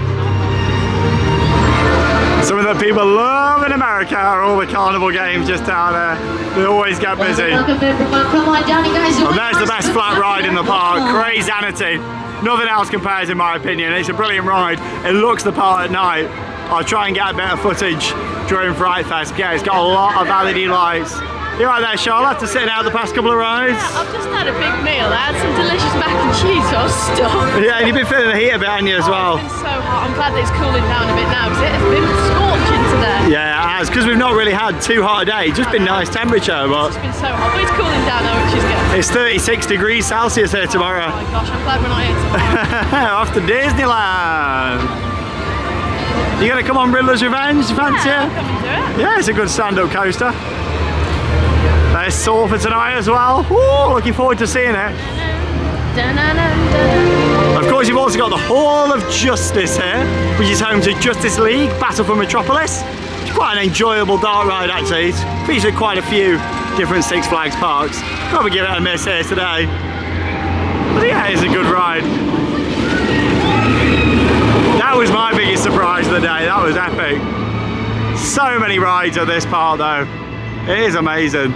Speaker 1: Something that people love in America are all the carnival games just down there. They always get busy.
Speaker 4: Welcome everyone, come on down, you guys.
Speaker 1: And there's the best flat ride in the park, Crazanity. Nothing else compares in my opinion. It's a brilliant ride. It looks the part at night. I'll try and get a bit of footage during Fright Fest. Yeah, it's got a lot of LED lights. You right there, Charlotte, after sitting out the past couple of rides?
Speaker 2: Yeah, I've just had a big meal. I had some delicious mac and cheese, so I was stuffed.
Speaker 1: Yeah, and you've been feeling the heat a bit, haven't you, as well?
Speaker 2: It's been so hot. I'm glad that it's cooling down a bit now, because it has been scorching today.
Speaker 1: Yeah, it has, because we've not really had too hot a day. It's just been nice temperature, but
Speaker 2: It's been so hot, but it's cooling down now, which is good.
Speaker 1: it's 36 degrees Celsius here tomorrow.
Speaker 2: Oh my gosh, I'm glad we're not here tomorrow.
Speaker 1: Off to Disneyland. You gonna come on Riddler's Revenge, fancy
Speaker 2: Yeah,
Speaker 1: it?
Speaker 2: I'll come and do it.
Speaker 1: Yeah, it's a good stand-up coaster. There's Saw for tonight as well. Ooh, looking forward to seeing it. Of course, you've also got the Hall of Justice here, which is home to Justice League, Battle for Metropolis. It's quite an enjoyable dark ride, actually. It's featured quite a few different Six Flags parks. Probably give it a miss here today. But yeah, it's a good ride. That was my biggest surprise of the day. That was epic. So many rides at this park, though. It is amazing.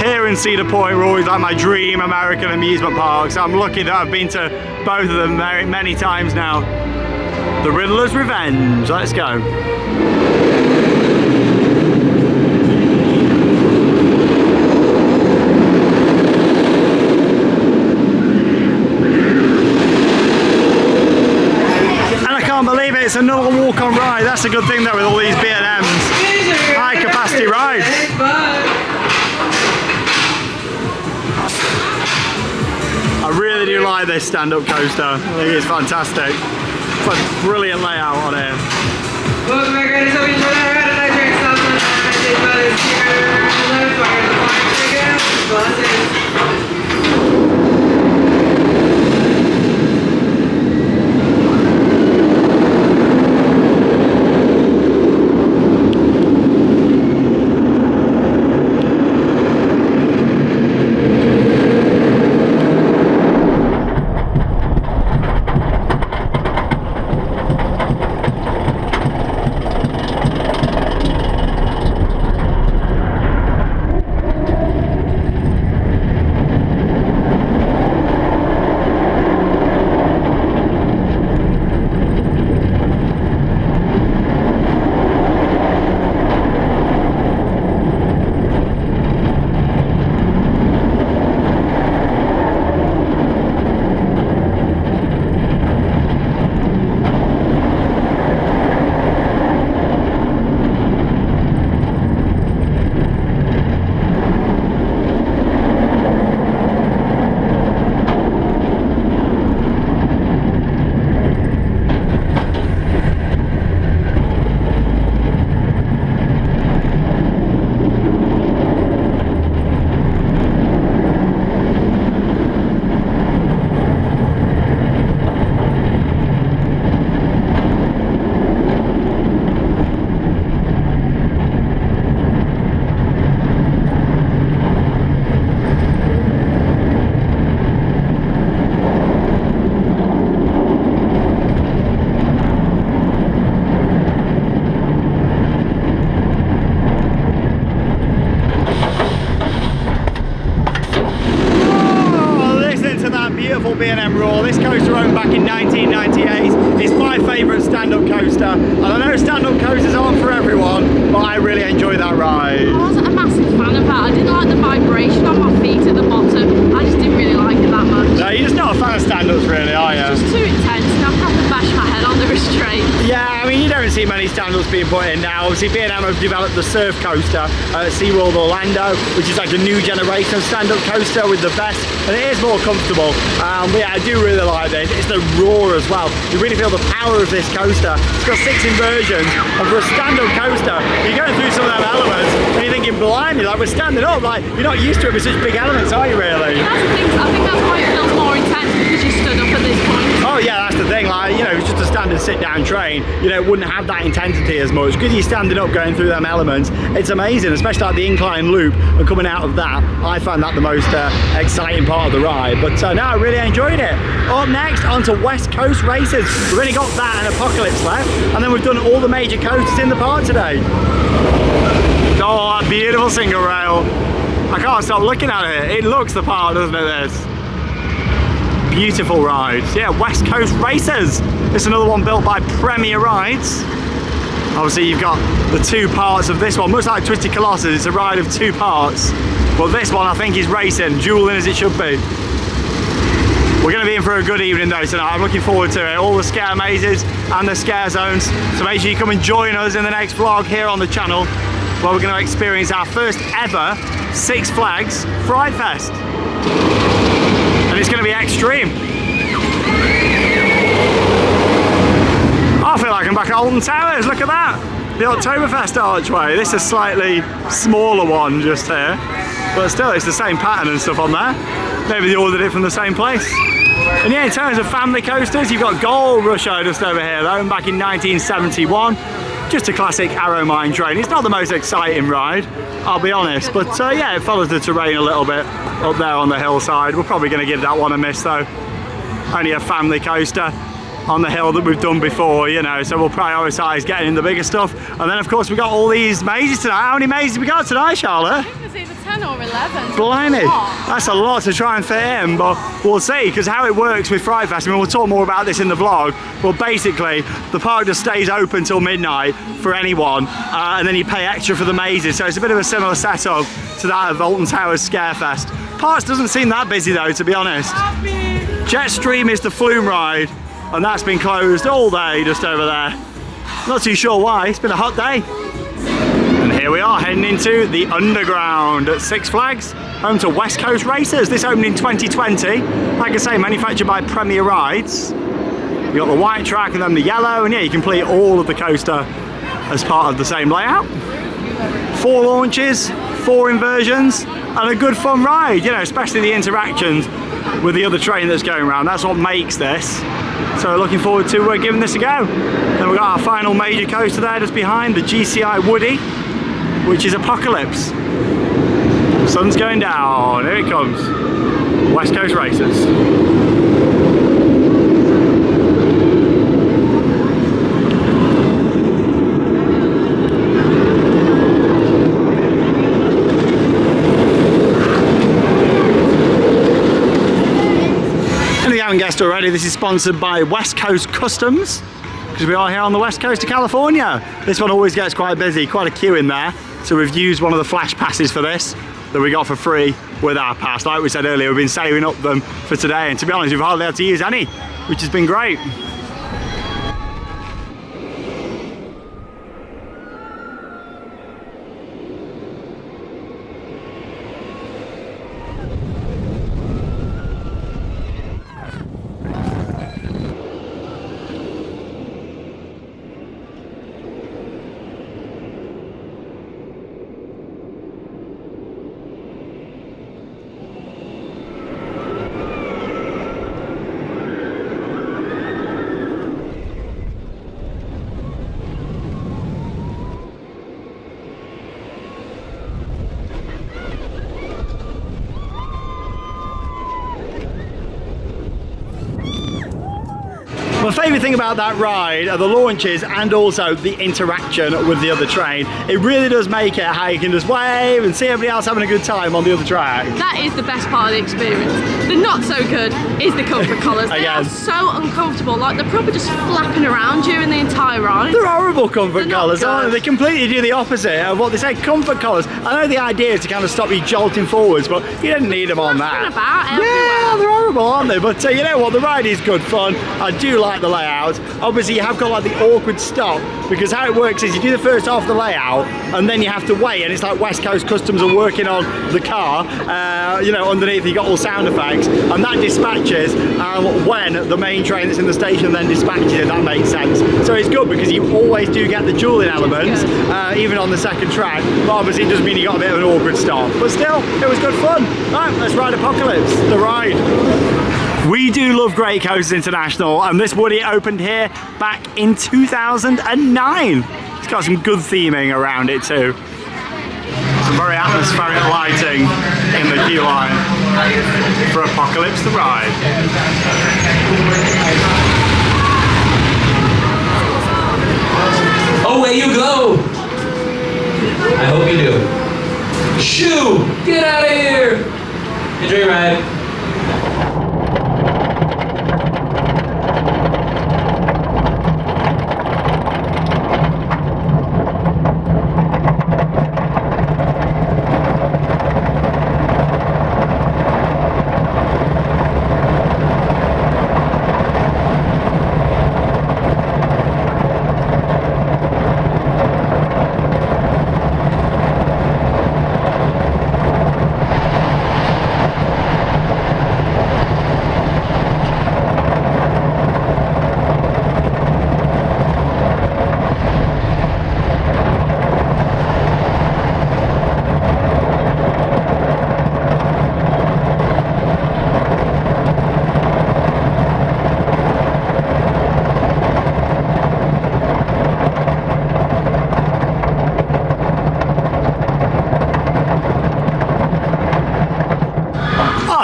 Speaker 1: Here in Cedar Point were always like my dream American amusement parks. I'm lucky that I've been to both of them many times now. The Riddler's Revenge. Let's go. And I can't believe it. It's another walk-on ride. That's a good thing though with all these B&Ms. High capacity rides. I really do like this stand-up coaster. I think it's fantastic. It's a brilliant layout on here.
Speaker 5: Welcome back, guys. So we enjoyed our ride tonight during South London. I say about it here. Left, fire the fire again. Blessings.
Speaker 1: B&M Roar. This coaster opened back in 1998. It's my favourite stand-up coaster. And I know stand-up coasters aren't for everyone, but I really enjoy that ride.
Speaker 2: I wasn't a massive fan of that. I didn't like the vibration on my feet at the bottom. I just didn't really like it that much.
Speaker 1: No, you're just not a fan of stand-ups really, are you?
Speaker 2: It's just too intense and I've had to bash my head on the restraint.
Speaker 1: Yeah, I mean, you don't see many stand-ups being put in now. Obviously, B&M have developed the Surf Coaster at SeaWorld Orlando, which is like a new generation of stand-up coaster with the vest, and it is more comfortable. But yeah, I do really like this. It's the roar as well. You really feel the power of this coaster. It's got 6 inversions, and for a stand-up coaster, you're going through some of them elements, and you're thinking, blimey, like we're standing up, like you're not used to it with such big elements, are you really?
Speaker 2: That's the thing, I think that's why it feels more intense, because you stood up at this point.
Speaker 1: Oh yeah, that's the thing, like, you know, it's just a standard sit-down train, you know, it wouldn't have that intensity as much, because you're standing up going through them elements. It's amazing, especially like the incline loop, and coming out of that, I find that the most exciting part of the ride. But no, I really enjoyed it. Up next, on to West Coast races. We've only got that and Apocalypse left, and then we've done all the major coasters in the park today. Oh, that beautiful single rail. I can't stop looking at it. It looks the part, doesn't it, this? Beautiful rides. Yeah, West Coast Racers. This is another one built by Premier Rides. Obviously, you've got the 2 parts of this one. Much like Twisted Colossus, it's a ride of 2 parts. But this one, I think, is racing, dueling as it should be. We're going to be in for a good evening though tonight. I'm looking forward to it. All the scare mazes and the scare zones. So make sure you come and join us in the next vlog here on the channel, where we're going to experience our first ever Six Flags Fright Fest. And it's going to be extreme. I feel like I'm back at Alton Towers, look at that. The Oktoberfest archway. This is a slightly smaller one just here. But still, it's the same pattern and stuff on there. Maybe they ordered it from the same place. And yeah, in terms of family coasters, you've got Gold Rush just over here though, and back in 1971. Just a classic Arrow Mine train. It's not the most exciting ride, I'll be honest, but yeah, it follows the terrain a little bit up there on the hillside. We're probably going to give that one a miss though. Only a family coaster on the hill that we've done before, you know, so we'll prioritise getting in the bigger stuff. And then of course we've got all these mazes tonight. How many mazes we got tonight, Charlotte?
Speaker 2: I think there's either 10 or 11.
Speaker 1: Blimey, that's a lot to try and fit in, but we'll see, because how it works with Fright Fest, I mean, we'll talk more about this in the vlog, but basically the park just stays open till midnight for anyone, and then you pay extra for the mazes, so it's a bit of a similar setup to that of Alton Towers Scarefest. Parks doesn't seem that busy though, to be honest. Jetstream is the flume ride, and that's been closed all day just over there. Not too sure why, it's been a hot day. And here we are heading into the underground at Six Flags, home to West Coast Racers. This opened in 2020, like I say, manufactured by Premier Rides. You've got the white track and then the yellow, and yeah, you complete all of the coaster as part of the same layout. 4 launches, 4 inversions, and a good fun ride, you know, especially the interactions with the other train that's going around. That's what makes this. So looking forward to giving this a go. Then we've got our final major coaster there just behind, the GCI Woody, which is Apocalypse. Sun's going down, here it comes. West Coast Racers. Guest already, this is sponsored by West Coast Customs, because we are here on the west coast of California. This one always gets quite busy, quite a queue in there, so we've used one of the flash passes for this that we got for free with our pass. Like we said earlier, we've been saving up them for today, and to be honest, we've hardly had to use any, which has been great. My favourite thing about that ride are the launches and also the interaction with the other train. It really does make it how you can just wave and see everybody else having a good time on the other track.
Speaker 2: That is the best part of the experience. The not so good is the comfort collars. They are so uncomfortable, like they're probably just flapping around you in the entire ride.
Speaker 1: There are a horrible comfort
Speaker 2: They're not
Speaker 1: collars, aren't they?
Speaker 2: good.
Speaker 1: They completely do the opposite of what they say. Comfort collars. I know the idea is to kind of stop you jolting forwards, but you didn't need them on that.
Speaker 2: About
Speaker 1: Yeah, they're horrible, aren't they? But you know what? The ride is good fun. I do like the layout. Obviously, you have got like the awkward stop because how it works is you do the first half of the layout and then you have to wait, and it's like West Coast Customs are working on the car. You know, underneath you got all sound effects, and that dispatches when the main train that's in the station then dispatches it. That makes sense. So it's good because you always do get the dueling elements, even on the second track. But obviously, it does mean you got a bit of an awkward stop. But still, it was good fun. Right, let's ride Apocalypse, the ride. We do love Great Coasters International, and this Woody opened here back in 2009. It's got some good theming around it too. Some very atmospheric lighting in the queue line for Apocalypse the ride.
Speaker 6: Away you go! I hope you do. Shoo! Get out of here! Enjoy your ride.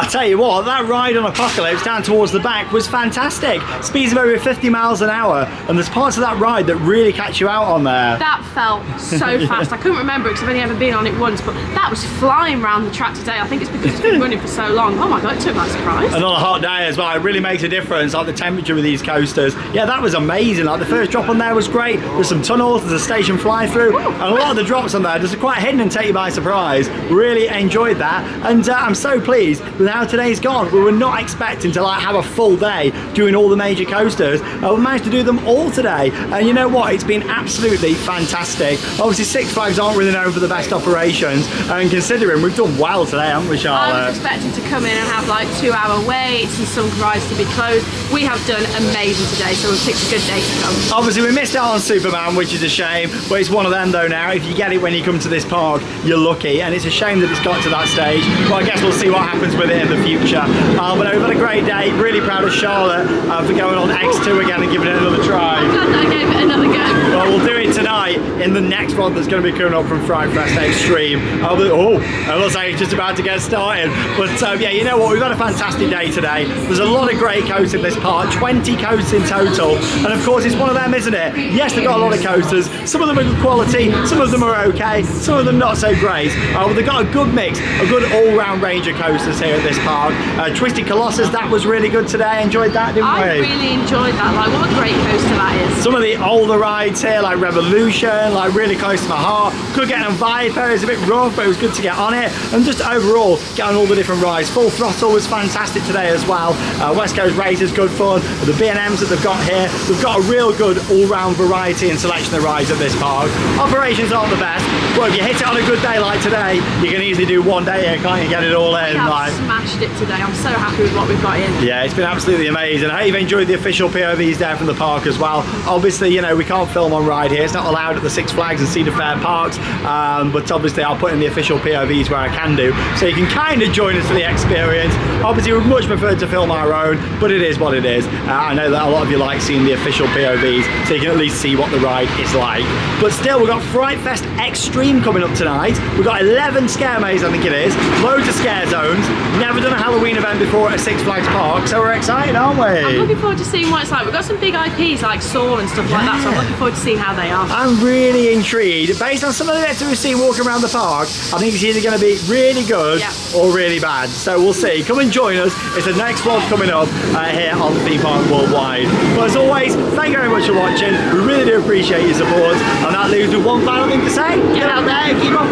Speaker 1: Tell you what, that ride on Apocalypse down towards the back was fantastic. Speeds of over 50 miles an hour, and there's parts of that ride that really catch you out on there.
Speaker 2: That felt so fast. I couldn't remember it because I've only ever been on it once, but that was flying around the track today. I think it's because it's been running for so long. Oh my god, it took me by surprise.
Speaker 1: And on a hot day as well, it really makes a difference, like the temperature with these coasters. Yeah, that was amazing. Like the first drop on there was great. There's some tunnels, there's a station fly through, and a lot of the drops on there just quite hidden and take you by surprise. Really enjoyed that, and I'm so pleased with how today's gone. We were not expecting to like have a full day doing all the major coasters. We managed to do them all today, and you know what? It's been absolutely fantastic. Obviously, Six Flags aren't really known for the best operations, and considering we've done well today, haven't we, Charlotte?
Speaker 2: I was expecting to come in and have like 2-hour waits and some rides to be closed. We have done amazing today, so we've picked a good day to come.
Speaker 1: Obviously, we missed out on Superman, which is a shame, but it's one of them though now. If you get it when you come to this park, you're lucky, and it's a shame that it's got to that stage, but I guess we'll see what happens with it in the future. But we've had a great day. Really proud of Charlotte for going on X2 again and giving it another try.
Speaker 2: I'm glad that I gave it another go.
Speaker 1: Well, we'll do it tonight in the next one that's going to be coming up from Fright Fest Extreme. Oh, it looks like it's just about to get started. But yeah, you know what? We've had a fantastic day today. There's a lot of great coasters in this park, 20 coasters in total. And of course, it's one of them, isn't it? Yes, they've got a lot of coasters. Some of them are good quality, some of them are okay, some of them not so great. But they've got a good mix, a good all-round range of coasters here at this park. Twisted Colossus, that was really good today. Enjoyed that, didn't we?
Speaker 2: I really enjoyed that. Like, what a great coaster that is.
Speaker 1: Some of the older rides here, like Revolution, like really close to my heart. Could get on Viper, it's a bit rough, but it was good to get on it. And just overall, get on all the different rides. Full Throttle was fantastic today as well. West Coast Racers, good fun. The B&Ms that they've got here, they've got a real good all-round variety and selection of rides at this park. Operations aren't the best, but if you hit it on a good day like today, you can easily do one day here, can't you? Get it all in.
Speaker 2: We have smashed it today. I'm so happy with what we've got in.
Speaker 1: Yeah, it's been absolutely amazing. I hope you've enjoyed the official POVs there from the park as well. Obviously, you know, we can't film on ride here. It's not allowed at the Six Flags and Cedar Fair parks, but obviously I'll put in the official POVs where I can do, so you can kind of join us for the experience. Obviously, we'd much prefer to film our own, but it is what it is. I know that a lot of you like seeing the official POVs, so you can at least see what the ride is like. But still, we've got Fright Fest Extreme coming up tonight. We've got 11 scare mazes, I think it is, loads of scare zones. Never done a Halloween event before at a Six Flags park, so we're excited, aren't we?
Speaker 2: I'm looking forward to seeing what it's like. We've got some big IPs like Saw and stuff like that, so I'm looking forward to seeing how they are.
Speaker 1: I'm really really intrigued. Based on some of the bits that we've seen walking around the park, I think it's either going to be really good or really bad. So we'll see. Come and join us. It's the next vlog coming up here on Theme Park Worldwide. But as always, thank you very much for watching. We really do appreciate your support. And that leaves with one final thing to say. Get out there and keep on